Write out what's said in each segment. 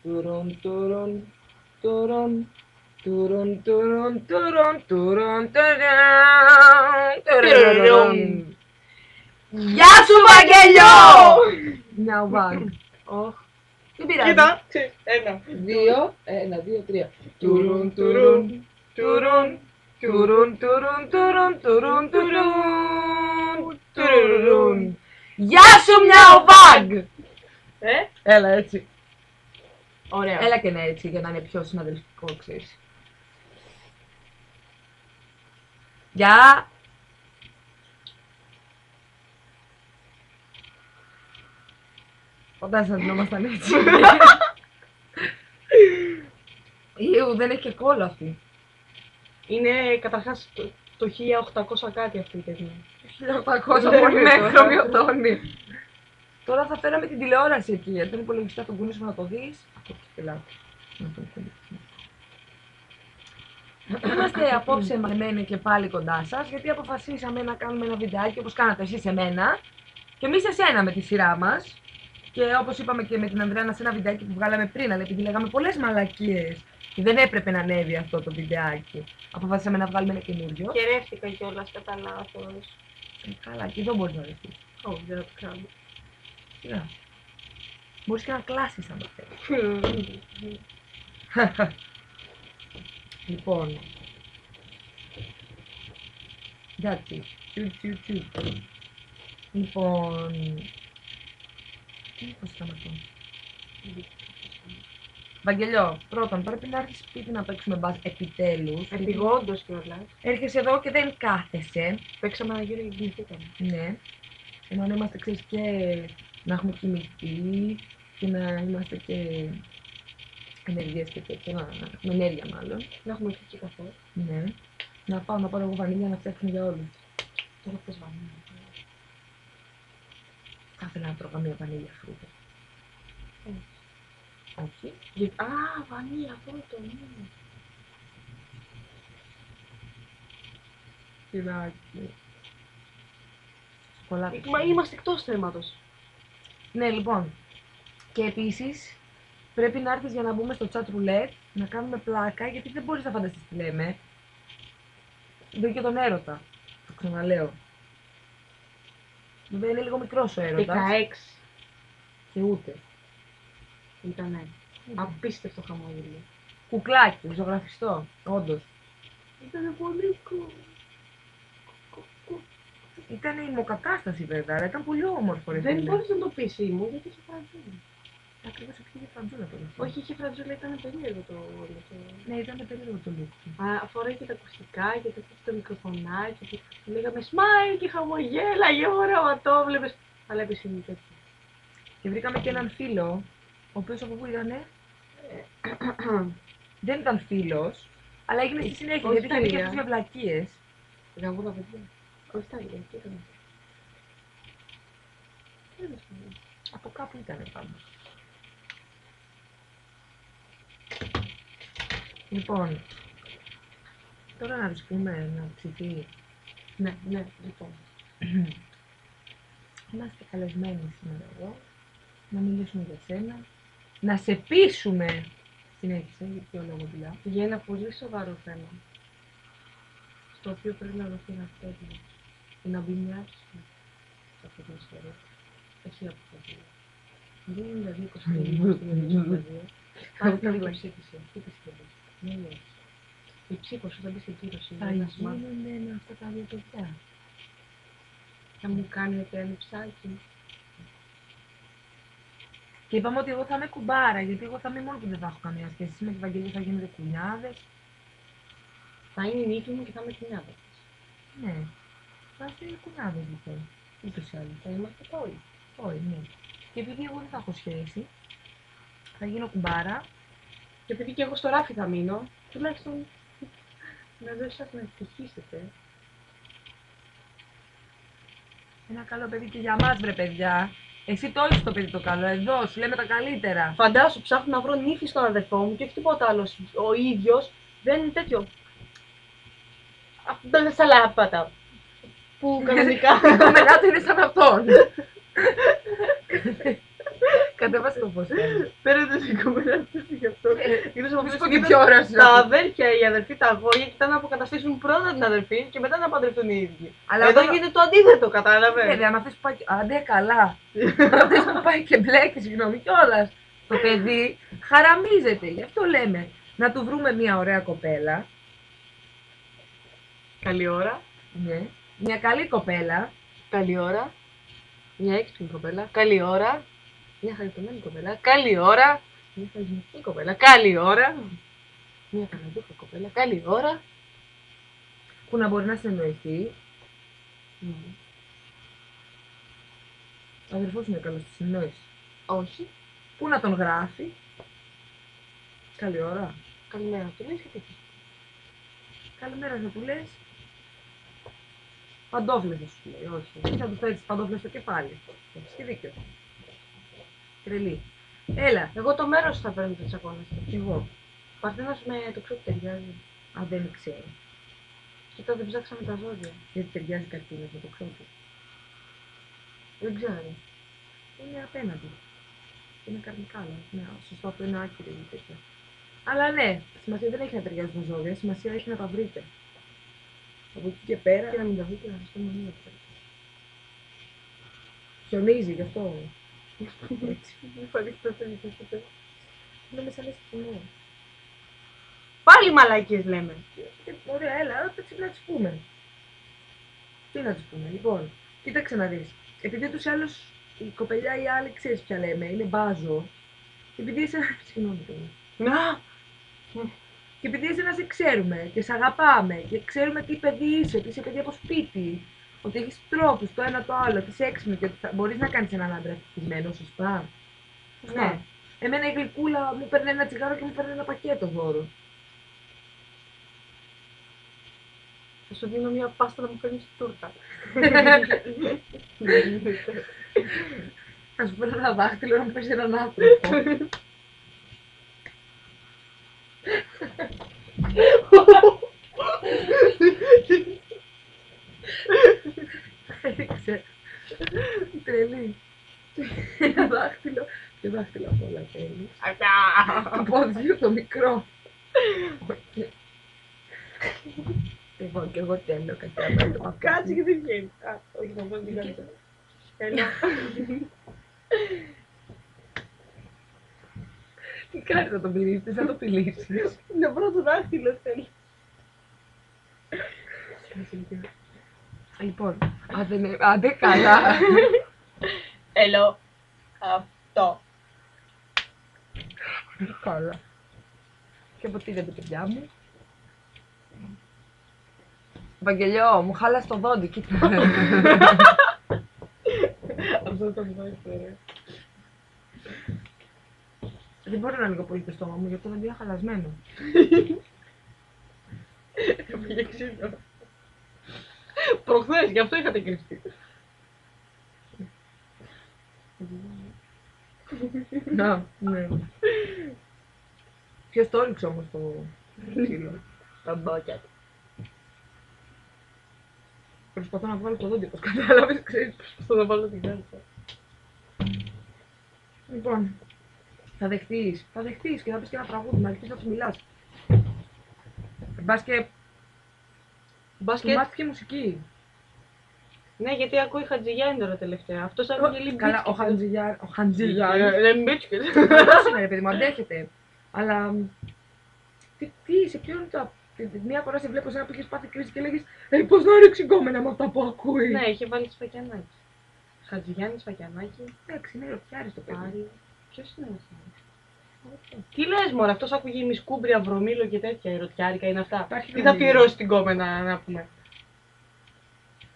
Τουρουν, τουρουν, τουρουν, τουρουν, τουρουν, τουρουν, τουρουν, τουρουν. Γεια σου, Βαγγέλιο! Now one. Δεν πειράζει. Κοίτα, ένα. Δύο, ένα, δύο, τρία. Τουρουν, τουρουν, τουρουν, τουρουν, τουρουν, τουρουν, τουρουν, τουρουν, τουρουν. Γεια σου, Μιαου Βαγ! Έλα έτσι. Ωραία. Έλα και ναι έτσι για να είναι πιο συναδελφικό, ξέρεις. Γεια! Όταν σαντινόμασταν έτσι. Ιου, δεν έχει και κόλλο αυτή. Είναι καταρχάς το 1800 κάτι αυτή η ταινία. 1800 πολύ με χρωμιοτόνη. Τώρα θα φέραμε την τηλεόραση εκεί, γιατί τον υπολογιστή θα τον κουνήσουμε να το δεις. Είμαστε απόψε μαλμένοι και πάλι κοντά σας, γιατί αποφασίσαμε να κάνουμε ένα βιντεάκι όπως κάνατε εσείς εμένα και εμείς εσένα με τη σειρά μας. Και όπως είπαμε και με την Ανδρέα σε ένα βιντεάκι που βγάλαμε πριν, αλλά επειδή λέγαμε πολλές μαλακίες και δεν έπρεπε να ανέβει αυτό το βιντεάκι, αποφασίσαμε να βγάλουμε ένα καινούριο. Και ρεύτηκα κιόλας κατά λάθος. Καλά, και εδώ μπορείς να ρευτείς. Όχι, δεν θα το κάνω. Σιγά. Μπορείς και να κλάσεις αν το θέλεις. Λοιπόν. Εντάξει. Τσου. Λοιπόν. Πώς ήταν αυτό. Βαγγελιό, πρώτον πρέπει να έρθεις σπίτι να παίξουμε μπας επιτέλους. Επιγόντως κιόλας. Έρχεσαι εδώ και δεν κάθεσαι. Παίξαμε ένα γύρο και κοιμηθήκαμε. Ναι. Ενώ να είμαστε, ξέρεις, και να έχουμε κοιμηθεί και να είμαστε και ενεργές και τέτοια, να έχουμε ενέργεια μάλλον. Να έχουμε φύγει και καφέ. Ναι. Να πάω να πάρω εγώ βανίλια να φτιάξουμε για όλους. Τώρα πες βανίλια. Θα ήθελα να τρώγα μια βανίλια φρούτα. Όχι. Α, βανίλια, αυτό ναι. Φυλάκι. Σκολάκι. Μα είμαστε εκτός θέματος. Ναι, λοιπόν. Και επίσης πρέπει να έρθεις για να μπούμε στο chat roulette, να κάνουμε πλάκα, γιατί δεν μπορείς να φανταστείς τι λέμε. Δεν και τον έρωτα. Το ξαναλέω. Βέβαια είναι λίγο μικρός ο έρωτας. 16. Και ούτε. Ήτανε. Απίστευτο χαμόγελο. Κουκλάκι, ζωγραφιστό. Όντως. Ήτανε πολύ cool. Ήταν η υποκατάσταση βέβαια, αλλά ήταν πολύ όμορφο. Ρε, Δεν φίλε. μπορείς να το πεις ήμουν, γιατί είχε φραντζούλα. Ακριβώς επειδή είχε φραντζούλα τώρα. Όχι, είχε φραντζούλα, ήταν περίεργο το όλο. Ναι, ήταν περίεργο το look του. Φοράει και τα ακουστικά και το μικροφωνάκι. Και λέγαμε smile και χαμογέλα, και ωραία, μα το βλέπεις. Αλλά έπεισε είναι τέτοιο. Και βρήκαμε και έναν φίλο, ο οποίος από πού ήτανε. Δεν ήταν φίλος, αλλά έγινε στη συνέχεια, όχι γιατί είχε δει και Ιταλία. αυτές τις βλακίες. Γαμώ τα παιδιά. Όχι τα ίδια, τι ήταν. Από κάπου ήτανε πάντως. Λοιπόν, τώρα να τους πούμε να ψηθεί. Ναι, λοιπόν. Είμαστε καλεσμένοι σήμερα εδώ, να μιλήσουμε για σένα, να σε πείσουμε. Συνέχισε, για ποιο λόγο μιλάω. Για ένα πολύ σοβαρό θέμα. Στο οποίο πρέπει να δοθεί ένα τέλο. Και να μπει μια άρχιση σε αυτή την ιστορία. Εσύ από το δύο. Δεν είναι δηλαδή 20 Πάρε την ψήφιση. Τι πιστεύεις. Ναι, ναι. Η ψήφος σου θα μπει στην κύρωση. Θα γίνουνε με αυτά τα δύο παιδιά. Θα μου κάνετε ένα ψάκι. Και είπαμε ότι εγώ θα είμαι κουμπάρα, γιατί εγώ θα είμαι μόνο που δεν θα έχω καμία σχέση. Εσύ με τη Βαγγελία θα γίνετε κουνιάδες. Θα είναι η νύφη μου και θα είμαι κοινάδα. Ναι. Θα είστε κουνιάδες λοιπόν. Ούτως ή άλλως. Θα είμαστε όλοι. Όχι, ναι. Και επειδή εγώ δεν θα έχω σχέση, θα γίνω κουμπάρα. Και επειδή και εγώ στο ράφι θα μείνω, τουλάχιστον να δω εσάς να ευτυχίσετε. Ένα καλό παιδί και για μας, βρε παιδιά. Εσύ το έχεις το παιδί το καλό, εδώ σου λέμε τα καλύτερα. Φαντάσου, ψάχνω να βρω νύφη στον αδερφό μου και όχι τίποτα άλλο. Ο ίδιος δεν είναι τέτοιο. Αυτό είναι σαλάπατα. Που κανονικά. Το μελά του είναι σαν αυτόν. Κατέβασε το φως. Παίρνετε την κοπέλα του γι' αυτό. Και πιο ωραίο Τα αδέρφια, οι αδερφοί, τα αγόρια κοιτάνε να αποκαταστήσουν πρώτα την αδερφή και μετά να παντρευτούν οι ίδιοι. Αλλά εδώ τώρα- γίνεται το αντίθετο, κατάλαβε. Βέβαια, με αυτές που πάει. Αντέ, καλά. Αυτές που πάει και μπλέκει, συγγνώμη κιόλας. Το παιδί χαραμίζεται. Γι' αυτό λέμε να του βρούμε μια ωραία κοπέλα. Καλή ώρα. Ναι. Μια καλή κοπέλα. Καλή ώρα. Μια έξυπνη κοπέλα. Καλή ώρα. Μια χαριτωμένη κοπέλα. Καλή ώρα. Μια χαρισματική κοπέλα. Καλή ώρα. Μια καναδούχα κοπέλα. Καλή ώρα. Που να μπορεί να συνεννοηθεί. Ο αδερφός είναι καλός στη συνεννόηση. Όχι. Πού να τον γράφει. Καλή ώρα. Καλημέρα του λες και τέτοια. Καλημέρα θα του λες. Παντόφλες θα σου λέει, όχι. Τι θα του φέρεις τις παντόφλες στο κεφάλι. Έχεις και δίκιο. Τρελή. Έλα, Εγώ το μέρος θα παίρνω το τσακώνεστε. κι εγώ. Παρθένος με το ξέρω που ταιριάζει. Αν δεν ξέρω. Κοίτα, δεν ψάξαμε τα ζώδια. Γιατί ταιριάζει καρκίνος με το ξέρω. Δεν ξέρω. Είναι απέναντι. Είναι καρνικά, αλλά ναι, σωστό, αυτό είναι άκυρο ή τέτοια. Αλλά ναι, σημασία δεν έχει να ταιριάζει τα ζώδια, σημασία έχει να τα βρείτε. Από εκεί και πέρα. Και να μην τα βρείτε, να στο μονίο. Χιονίζει γι' αυτό. Έτσι. Μην φανείς το θέλετε. Είναι μέσα λες χειμώνα. Πάλι μαλακίες λέμε. Ωραία, έλα, να τις πούμε. Τι να τις πούμε, λοιπόν. Κοίταξε να δεις. Επειδή τους άλλους η κοπελιά ή η άλλη ξέρεις ποια λέμε, είναι μπάζο. Και επειδή είσαι. Συγγνώμη τώρα. Να! Και επειδή είσαι να σε ξέρουμε και σε αγαπάμε και ξέρουμε τι παιδί είσαι, ότι είσαι παιδί από σπίτι, ότι έχεις τρόπους το ένα το άλλο, ότι είσαι έξυπνο και ότι μπορείς να κάνεις έναν άντρα ευτυχισμένο, σωστά. Ναι. Εμένα η γλυκούλα μου παίρνει ένα τσιγάρο και μου παίρνει ένα πακέτο δώρο. Θα σου δίνω μια πάστα να μου φέρνεις τούρτα. Θα σου παίρνω ένα δάχτυλο να μου πέσει έναν άνθρωπο. Έριξε. Τρελή. Ένα δάχτυλο. Και δάχτυλο απ' όλα θέλει. Το ποδιού το μικρό. Λοιπόν, και εγώ θέλω κάτι άλλο το παπάκι. Κάτσε και δεν βγαίνει. Α, όχι, θα βγάλω την κάρτα. Έλα. Τι κάνεις να το πηλήσεις, θα το πηλήσεις. Το πρώτο δάχτυλο θέλει. Λοιπόν, άντε καλά. Έλα. Αυτό. Καλά. Και από τι δεν το παιδιά μου. Βαγγελιό, μου χάλασε το δόντι, κοίτα. Αυτό το μου έφερε. Δεν μπορώ να ανοίγω πολύ το στόμα μου, γιατί το δόντι είναι χαλασμένο. Πήγε ξύλο. Προχθές, γι' αυτό είχατε κρυφτεί. Να, ναι. Ποιος το έριξε όμως το ξύλο. Τα μπάκια του. Προσπαθώ να βγάλω το δόντι, όπως κατάλαβες, ξέρεις. Στο να βάλω την κάρτα. Λοιπόν, θα δεχτείς και θα πεις και ένα τραγούδι, να αρχίσεις να τους μιλάς. Μπας και του Μπάσκετ. μάθεις και μουσική. Ναι, γιατί ακούει Χατζηγιάννη τώρα τελευταία. Αυτός άκουγε λίγο Καλά, ο Χαντζηγιάννης. Δεν μπίτσκετ. Αυτός είναι ρε παιδί μου, αντέχεται. Αλλά, σε ποιον το... Μία φορά σε βλέπω σαν να πήγες πάθει κρίση και λέγεις πώς να ρίξει γκόμενα με αυτά που ακούει. Ναι, είχε βάλει σφακιανάκι. Χατζηγιάννη, σφακιανάκι. Εντάξει, είναι ρωτιάρης το παιδί. Άρη. Ποιος είναι αυτό? Τι λες μωρέ, αυτός άκουγε μισκούμπρια, βρωμίλο και τέτοια, ερωτιάρικα είναι αυτά. Υπάρχει Τι θα βρωμίλο. πληρώσει την κόμενα να πούμε.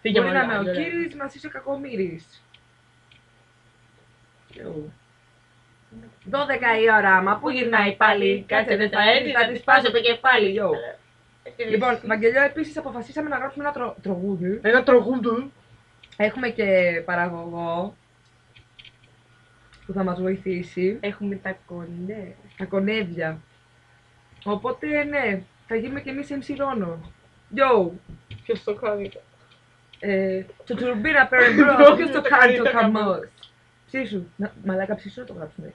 Φύγε Μπορεί να είμαι μωρέ, ο ρε. κύρις, μας είσαι κακομύρης. 12 η ώρα, μα πού γυρνάει πάλι, κάτσε δεν θα έρθει, θα της σπάσω το κεφάλι, yo. Λοιπόν, Βαγγελιό, επίσης αποφασίσαμε να γράψουμε ένα τραγούδι. Ένα τραγούδι. Έχουμε και παραγωγό που θα μας βοηθήσει, Έχουμε τα κονέ. τα κονέδια. Οπότε, ναι, θα γίνουμε κι εμείς MC Ρόνο. Yo! Ποιος το κάνει. Το τουρμπίνα περεμπρό, ποιος το κάνει το χαμός. Ψήσου. Μαλάκα ψήσου να το γράψουμε.